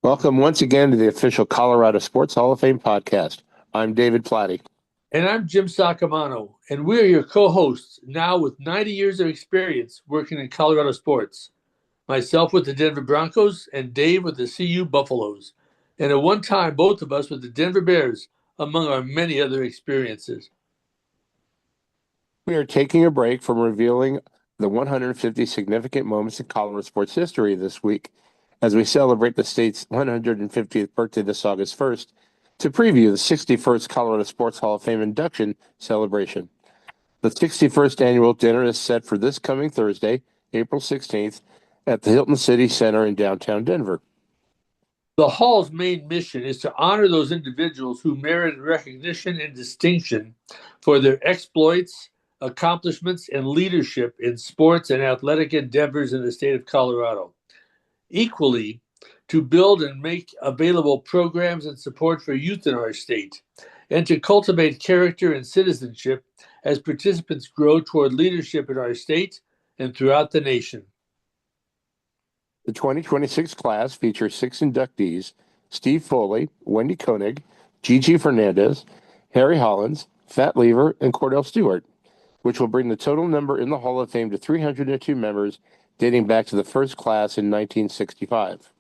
Welcome once again to the official Colorado Sports Hall of Fame podcast. I'm David Plati. And I'm Jim Saccomano, and we're your co-hosts now with 90 years of experience working in Colorado sports. Myself with the Denver Broncos and Dave with the CU Buffaloes. And at one time, both of us with the Denver Bears, among our many other experiences. We are taking a break from revealing the 150 significant moments in Colorado sports history this week as we celebrate the state's 150th birthday this August 1st to preview the 61st Colorado Sports Hall of Fame induction celebration. The 61st annual dinner is set for this coming Thursday, April 16th, at the Hilton City Center in downtown Denver. The Hall's main mission is to honor those individuals who merit recognition and distinction for their exploits, accomplishments, and leadership in sports and athletic endeavors in the state of Colorado. Equally, to build and make available programs and support for youth in our state, and to cultivate character and citizenship as participants grow toward leadership in our state and throughout the nation. The 2026 class features 6 inductees: Steve Foley, Wendy Koenig, Gigi Fernandez, Harry Hollines, Fat Lever, and Cordell Stewart, which will bring the total number in the Hall of Fame to 302 members dating back to the first class in 1965.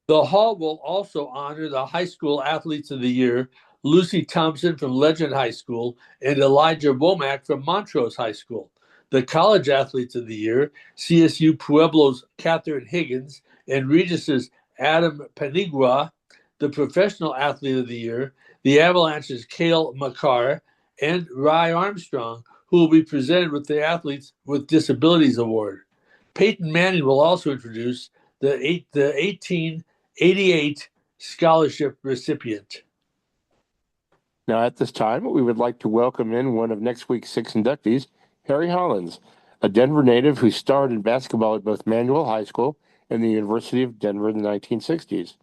The Hall will also honor the High School Athletes of the Year, Lucy Thompson from Legend High School and Elijah Womack from Montrose High School. The College Athletes of the Year, CSU Pueblo's Catherine Higgins and Regis's Adam Panigua. The Professional Athlete of the Year, the Avalanche's Cale Makar and Rye Armstrong, who will be presented with the Athletes with Disabilities Award. Peyton Manning will also introduce the 1888 scholarship recipient. Now, at this time, we would like to welcome in one of next week's 6 inductees, Harry Hollines, a Denver native who starred in basketball at both Manual High School and the University of Denver in the 1960s.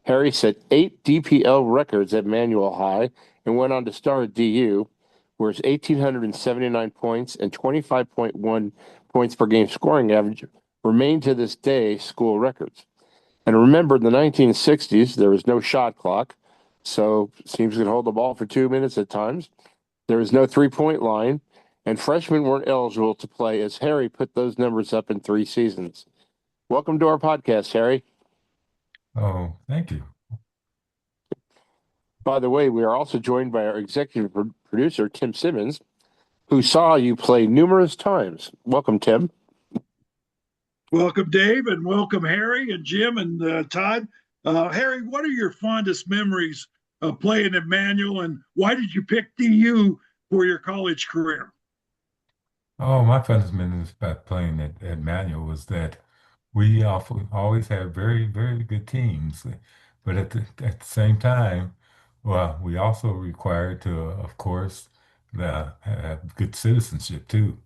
Harry set 8 DPL records at Manual High and went on to star at DU, where his 1,879 points and 25.1 points per game scoring average remain to this day school records. And remember, in the 1960s, there was no shot clock, so teams could hold the ball for 2 minutes at times. There was no three-point line, and freshmen weren't eligible to play as Harry put those numbers up in 3 seasons. Welcome to our podcast, Harry. Oh, thank you. By the way, we are also joined by our executive producer, Tim Simmons, who saw you play numerous times. Welcome, Tim. Welcome, Dave, and welcome, Harry and Jim and Todd. Harry, what are your fondest memories of playing at Manual, and why did you pick DU for your college career? Oh, my fondest memories about playing at Manual was that we always had very, very good teams. But at the same time, well, we also required to, of course, have good citizenship too.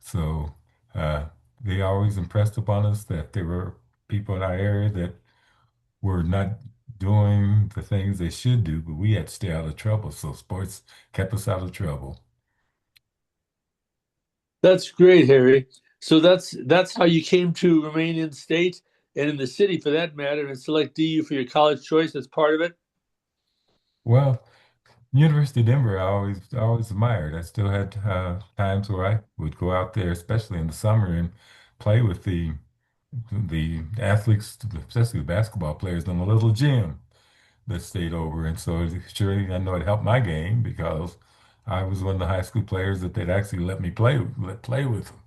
So uh, they always impressed upon us that there were people in our area that were not doing the things they should do, but we had to stay out of trouble. So sports kept us out of trouble. That's great, Harry. So that's how you came to remain in state and in the city for that matter and select DU for your college choice as part of it. Well, University of Denver, I always admired. I still had times where I would go out there, especially in the summer, and play with the athletes, especially the basketball players, in a little gym that stayed over. And so sure, I know it helped my game because I was one of the high school players that they'd actually let play with them.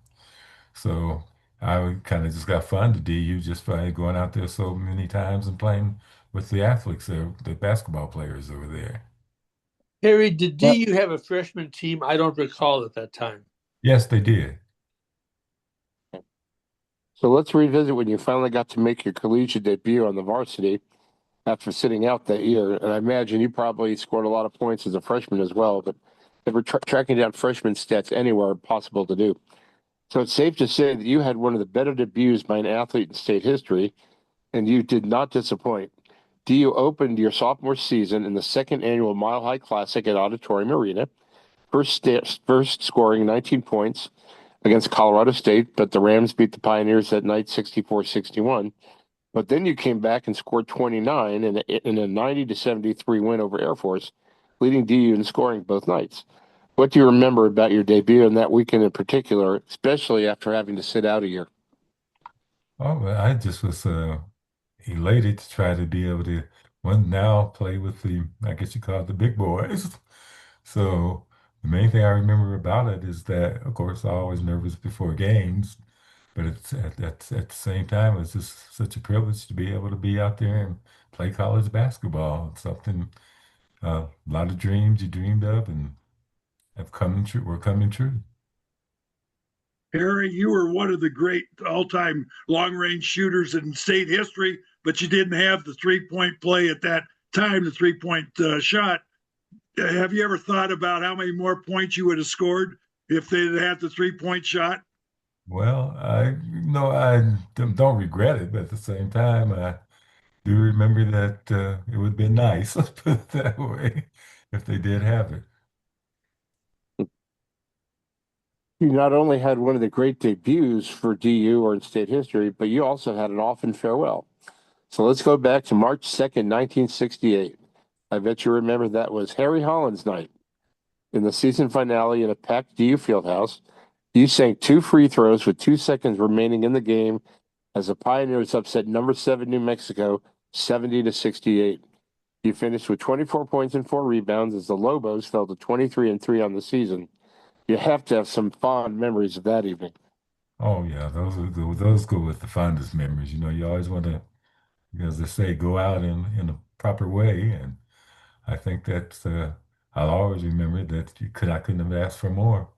So I kind of just got fun to DU just by going out there so many times and playing with the athletes there, the basketball players over there. Harry, did Well, DU have a freshman team? I don't recall at that time. Yes, they did. so let's revisit when you finally got to make your collegiate debut on the varsity after sitting out that year. And I imagine you probably scored a lot of points as a freshman as well, but never tracking down freshman stats anywhere possible to do. So it's safe to say that you had one of the better debuts by an athlete in state history, and you did not disappoint. DU opened your sophomore season in the second annual Mile High Classic at Auditorium Arena, first scoring 19 points against Colorado State, but the Rams beat the Pioneers that night 64-61. But then you came back and scored 29 in a 90-73 win over Air Force, leading DU in scoring both nights. What do you remember about your debut and that weekend in particular, especially after having to sit out a year? Oh, well, I just was elated to try to be able to one now play with the, I guess you call it the big boys. So the main thing I remember about it is that, of course, I'm always nervous before games, but it's at the same time, it's just such a privilege to be able to be out there and play college basketball. It's something, a lot of dreams you dreamed of and have come true, were coming true. Harry, you were one of the great all-time long-range shooters in state history, but you didn't have the three-point play at that time, the three-point shot. Have you ever thought about how many more points you would have scored if they had had the three-point shot? Well, don't regret it, but at the same time, I do remember that it would have been nice, let's put it that way, if they did have it. You not only had one of the great debuts for DU or in state history, but you also had an off and farewell. So let's go back to March 2nd, 1968. I bet you remember that was Harry Hollines night. In the season finale in a packed DU fieldhouse, you sank two free throws with 2 seconds remaining in the game as the Pioneers upset number 7 New Mexico 70-68. You finished with 24 points and 4 rebounds as the Lobos fell to 23-3 on the season. You have to have some fond memories of that evening. Oh yeah, those go with the fondest memories. You know, you always want to, as they say, go out in a proper way, and I think that I'll always remember that I couldn't have asked for more.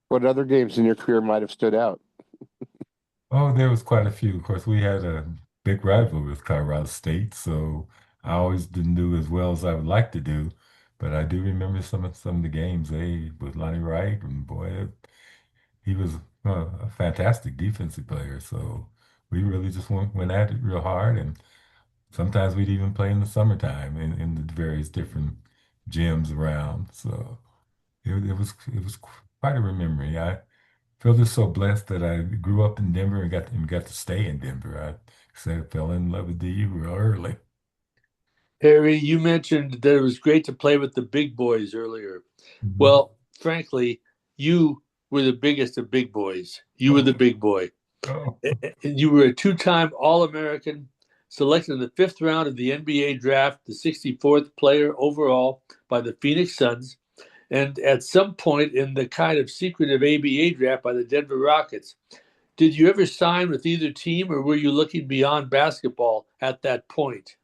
What other games in your career might have stood out? Oh, there was quite a few. Of course, we had a big rival with Colorado State, so I always didn't do as well as I would like to do. But I do remember some of the games. They with Lonnie Wright, and boy, he was a fantastic defensive player. So we really just went at it real hard, and sometimes we'd even play in the summertime in the various different gyms around. So it was quite a memory. I feel just so blessed that I grew up in Denver and got to stay in Denver. I said fell in love with DU real early. Harry, you mentioned that it was great to play with the big boys earlier. Mhm. Well, frankly, you were the biggest of big boys. You were the Oh, big boy. oh, And you were a two-time All-American, selected in the fifth round of the NBA draft, the 64th player overall by the Phoenix Suns, and at some point in the kind of secretive ABA draft by the Denver Rockets. Did you ever sign with either team, or were you looking beyond basketball at that point?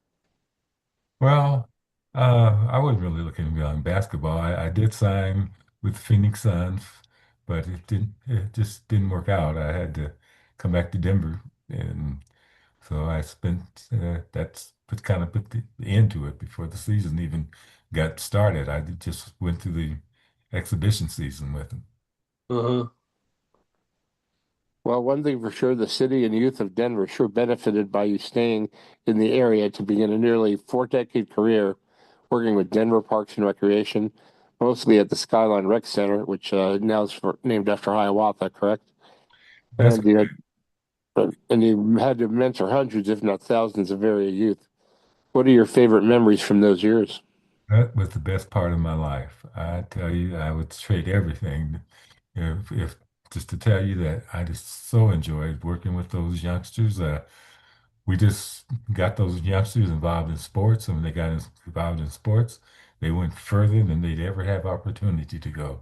well, I wasn't really looking beyond basketball. I did sign with Phoenix Suns, but it just didn't work out. I had to come back to Denver, and so I spent that's put kind of put the end to it before the season even got started. I just went through the exhibition season with them. Uh-huh. Well, one thing for sure, the city and youth of Denver sure benefited by you staying in the area to begin a nearly 4-decade career working with Denver Parks and Recreation, mostly at the Skyline Rec Center, which now is named after Hiawatha, correct? That's And you had to mentor hundreds, if not thousands, of area youth. What are your favorite memories from those years? That was the best part of my life. I tell you, I would trade everything if just to tell you that I just so enjoyed working with those youngsters. We just got those youngsters involved in sports, and when they involved in sports, they went further than they'd ever have opportunity to go.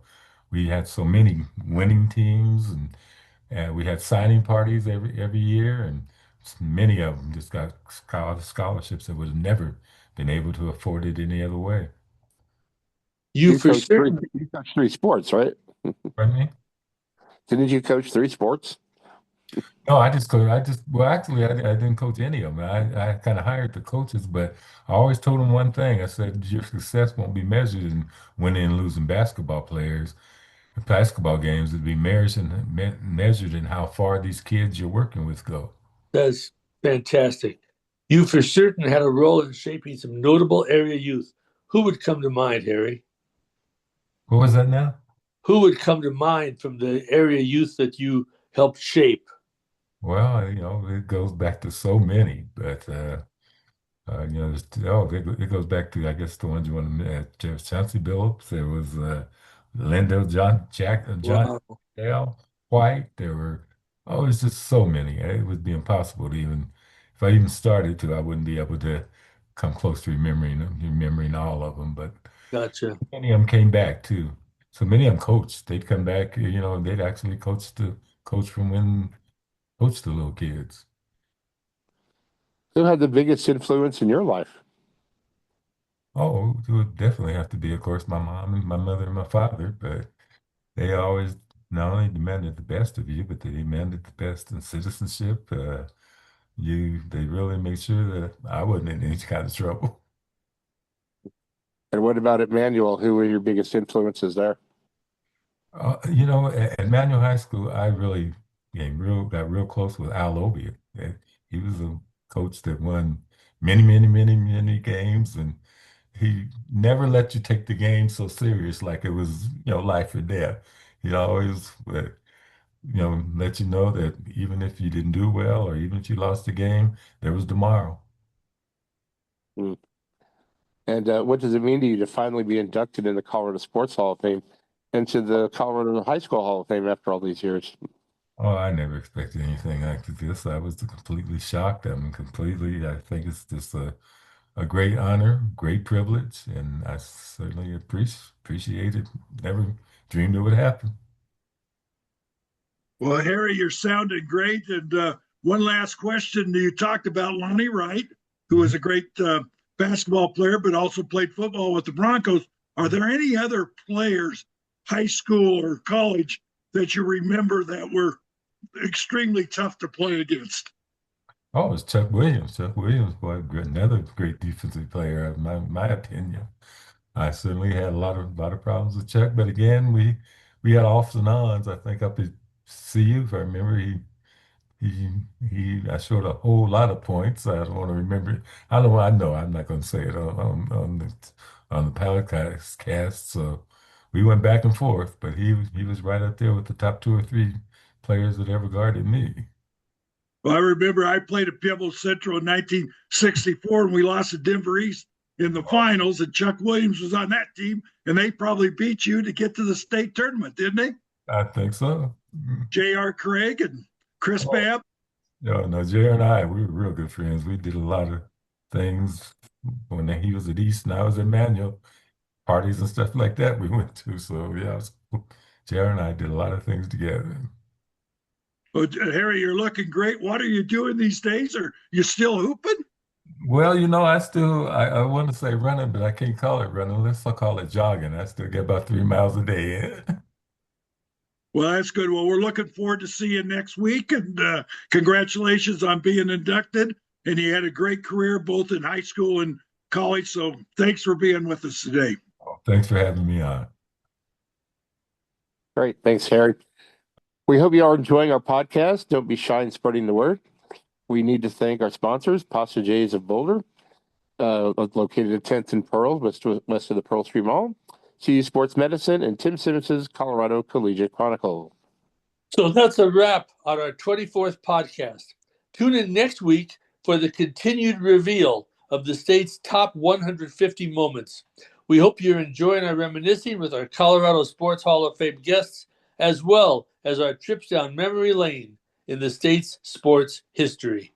We had so many winning teams, and we had signing parties every year, and many of them just got scholarships that would have never been able to afford it any other way. You for certain You coached three sports, right? Pardon me? Didn't you coach three sports? No, well, actually, I didn't coach any of them. I kind of hired the coaches, but I always told them one thing. I said, your success won't be measured in winning and losing basketball games. It'll be measured in how far these kids you're working with go. That's fantastic. You for certain had a role in shaping some notable area youth. Who would come to mind, Harry? What was that now? Who would come to mind from the area youth that you helped shape? Well, it goes back to so many, but it goes back to, I guess, the ones you want to Chauncey Billups. There was Linda John Wow. Dale White. There were, oh, it's just so many. It would be impossible to even, if I even started to, I wouldn't be able to come close to remembering all of them. But Gotcha. many of them came back too. So many of them coached. They'd come back, and they'd actually coach from when coached the little kids. Who had the biggest influence in your life? Oh, it would definitely have to be, of course, my mom and my mother and my father, but they always not only demanded the best of you, but they demanded the best in citizenship. They really made sure that I wasn't in any kind of trouble. And what about Emmanuel? Who were your biggest influences there? At Manual High School, I really got real close with Al Obiet. He was a coach that won many, many, many, many games, and he never let you take the game so serious, like it was, life or death. He always would, let you know that even if you didn't do well or even if you lost the game, there was tomorrow. Hmm. And what does it mean to you to finally be inducted in the Colorado Sports Hall of Fame and to the Colorado High School Hall of Fame after all these years? Oh, I never expected anything like this. I was completely shocked. I think it's just a great honor, great privilege, and I certainly appreciate it. Never dreamed it would happen. Well, Harry, you're sounding great. And one last question. You talked about Lonnie Wright, who was Mhm. a great basketball player, but also played football with the Broncos. Are there any other players, high school or college, that you remember that were extremely tough to play against? Oh, it's Chuck Williams. Chuck Williams, boy, another great defensive player, in my opinion. I certainly had a lot of problems with Chuck, but again, we had offs and ons. I think up at CU, if I remember, he I showed a whole lot of points. I don't want to remember. I don't. I know I'm not going to say it on the podcast cast. So we went back and forth, but he was right up there with the top two or three players that ever guarded me. Well, I remember I played at Pueblo Central in 1964, and we lost to Denver East in the finals, and Chuck Williams was on that team, and they probably beat you to get to the state tournament, didn't they? I think so. J.R. Craig and Chris Oh, Babb. no, Jerry and I, we were real good friends. We did a lot of things when he was at East and I was at Manual, parties and stuff like that we went to. So yeah, Jerry and I did a lot of things together. Well, Harry, you're looking great. What are you doing these days? Are you still hooping? Well, I want to say running, but I can't call it running. Let's call it jogging. I still get about 3 miles a day in. Well, that's good. Well, we're looking forward to see you next week, and congratulations on being inducted. And you had a great career both in high school and college. So thanks for being with us today. Thanks for having me on. Great. Thanks, Harry. We hope you are enjoying our podcast. Don't be shy in spreading the word. We need to thank our sponsors, Pasta J's of Boulder, located at 10th and Pearl, west of the Pearl Street Mall, CU Sports Medicine, and Tim Simmons' Colorado Collegiate Chronicle. So that's a wrap on our 24th podcast. Tune in next week for the continued reveal of the state's top 150 moments. We hope you're enjoying our reminiscing with our Colorado Sports Hall of Fame guests, as well as our trips down memory lane in the state's sports history.